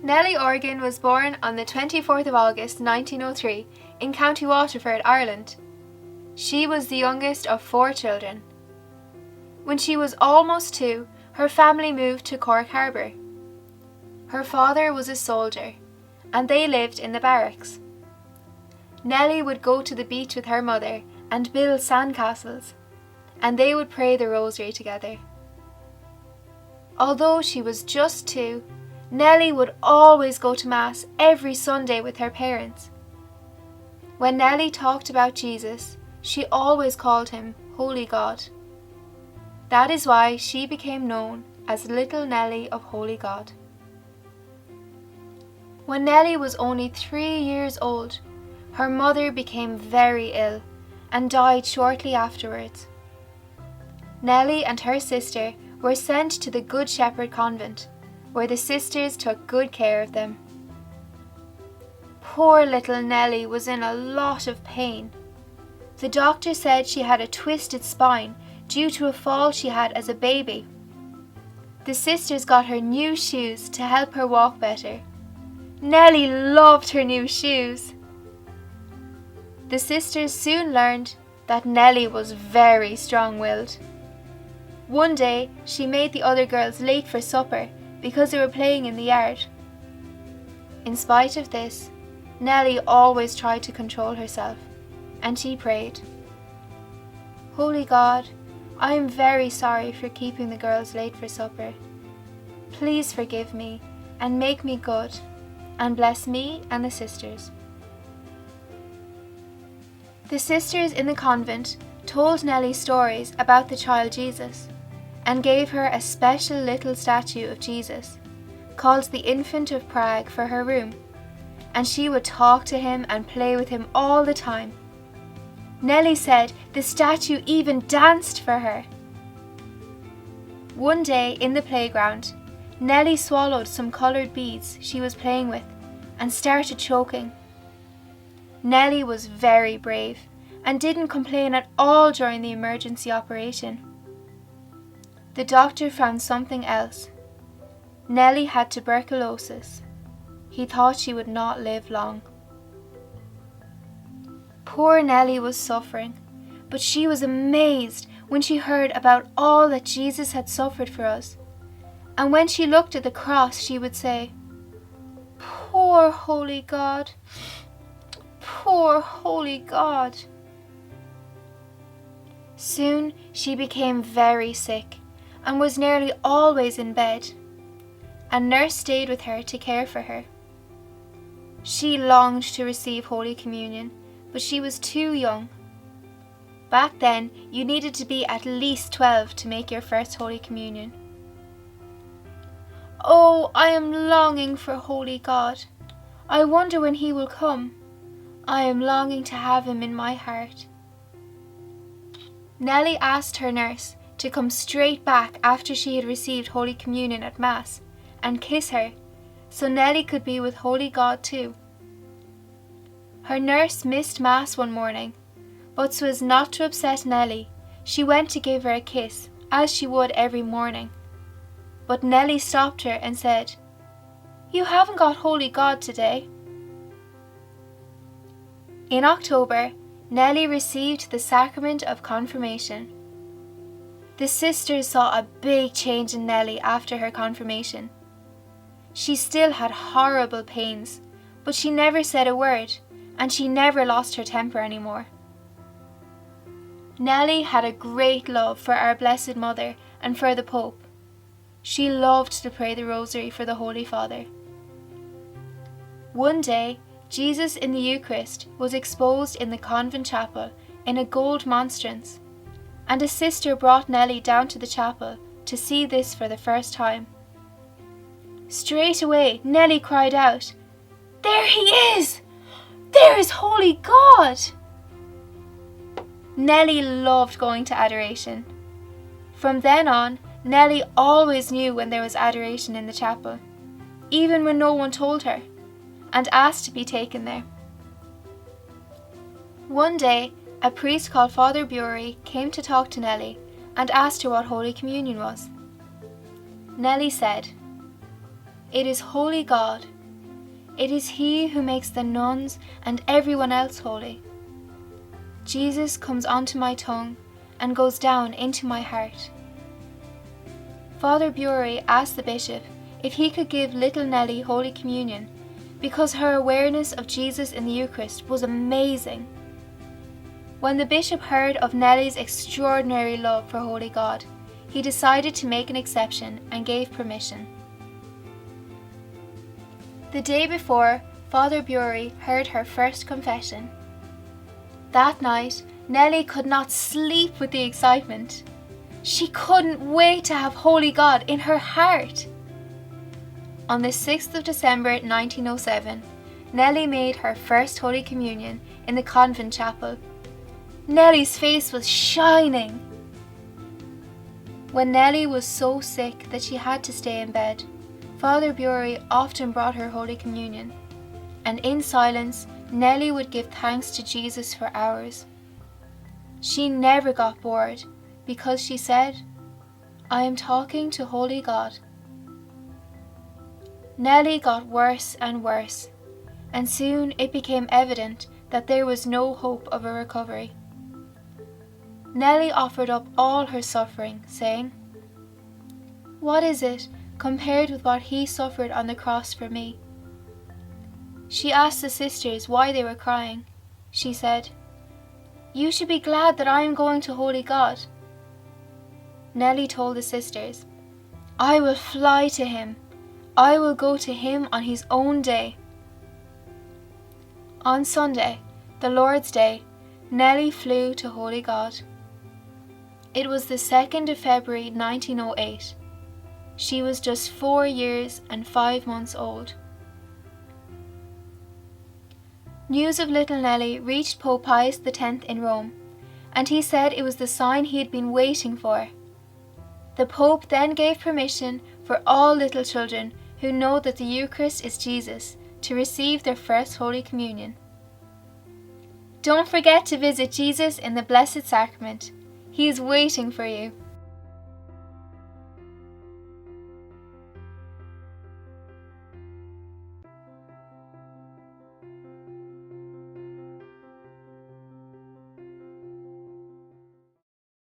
Nellie Organ was born on the 24th of August 1903 in County Waterford, Ireland. She was the youngest of 4 children. When she was almost 2, her family moved to Cork Harbour. Her father was a soldier, and they lived in the barracks. Nellie would go to the beach with her mother and build sandcastles, and they would pray the rosary together. Although she was just 2, Nellie would always go to Mass every Sunday with her parents. When Nellie talked about Jesus, she always called him Holy God. That is why she became known as Little Nellie of Holy God. When Nellie was only 3 years old, her mother became very ill and died shortly afterwards. Nellie and her sister were sent to the Good Shepherd Convent, where the sisters took good care of them. Poor little Nellie was in a lot of pain. The doctor said she had a twisted spine due to a fall she had as a baby. The sisters got her new shoes to help her walk better. Nellie loved her new shoes. The sisters soon learned that Nellie was very strong-willed. One day, she made the other girls late for supper because they were playing in the yard. In spite of this, Nellie always tried to control herself, and she prayed, "Holy God, I am very sorry for keeping the girls late for supper. Please forgive me and make me good, and bless me and the sisters." The sisters in the convent told Nellie stories about the child Jesus and gave her a special little statue of Jesus called the Infant of Prague for her room, and she would talk to him and play with him all the time. Nellie said the statue even danced for her. One day in the playground, Nellie swallowed some coloured beads she was playing with and started choking. Nellie was very brave and didn't complain at all during the emergency operation. The doctor found something else. Nellie had tuberculosis. He thought she would not live long. Poor Nellie was suffering, but she was amazed when she heard about all that Jesus had suffered for us. And when she looked at the cross, she would say, "Poor Holy God, poor Holy God." Soon she became very sick and was nearly always in bed. A nurse stayed with her to care for her. She longed to receive Holy Communion, but she was too young. Back then, you needed to be at least 12 to make your first Holy Communion. "Oh, I am longing for Holy God. I wonder when he will come. I am longing to have him in my heart." Nellie asked her nurse to come straight back after she had received Holy Communion at Mass and kiss her, so Nellie could be with Holy God too. Her nurse missed Mass one morning, but so as not to upset Nellie, she went to give her a kiss, as she would every morning. But Nellie stopped her and said, "You haven't got Holy God today." In October, Nellie received the sacrament of confirmation. The sisters saw a big change in Nellie after her confirmation. She still had horrible pains, but she never said a word, and she never lost her temper anymore. Nellie had a great love for our Blessed Mother and for the Pope. She loved to pray the Rosary for the Holy Father. One day, Jesus in the Eucharist was exposed in the convent chapel in a gold monstrance, and a sister brought Nellie down to the chapel to see this for the first time. Straight away, Nellie cried out, "There he is! There is Holy God!" Nellie loved going to adoration. From then on, Nellie always knew when there was adoration in the chapel, even when no one told her, and asked to be taken there. One day, a priest called Father Bury came to talk to Nellie and asked her what Holy Communion was. Nellie said, "It is Holy God It is He who makes the nuns and everyone else holy. Jesus comes onto my tongue and goes down into my heart. Father Bury asked the bishop if he could give little Nellie Holy Communion because her awareness of Jesus in the Eucharist was amazing. When the bishop heard of Nellie's extraordinary love for Holy God, he decided to make an exception and gave permission. The day before, Father Bury heard her first confession. That night, Nellie could not sleep with the excitement. She couldn't wait to have Holy God in her heart. On the 6th of December 1907, Nellie made her first Holy Communion in the convent chapel. Nellie's face was shining. When Nellie was so sick that she had to stay in bed, Father Bury often brought her Holy Communion, and in silence, Nellie would give thanks to Jesus for hours. She never got bored because she said, "I am talking to Holy God." Nellie got worse and worse, and soon it became evident that there was no hope of a recovery. Nellie offered up all her suffering, saying, "What is it compared with what He suffered on the cross for me?" She asked the sisters why they were crying. She said, "You should be glad that I am going to Holy God." Nellie told the sisters, "I will fly to Him. I will go to Him on His own day." On Sunday, the Lord's Day, Nellie flew to Holy God. It was the 2nd of February 1908. She was just 4 years and 5 months old. News of little Nellie reached Pope Pius X in Rome, and he said it was the sign he had been waiting for. The Pope then gave permission for all little children who know that the Eucharist is Jesus to receive their first Holy Communion. Don't forget to visit Jesus in the Blessed Sacrament. He is waiting for you.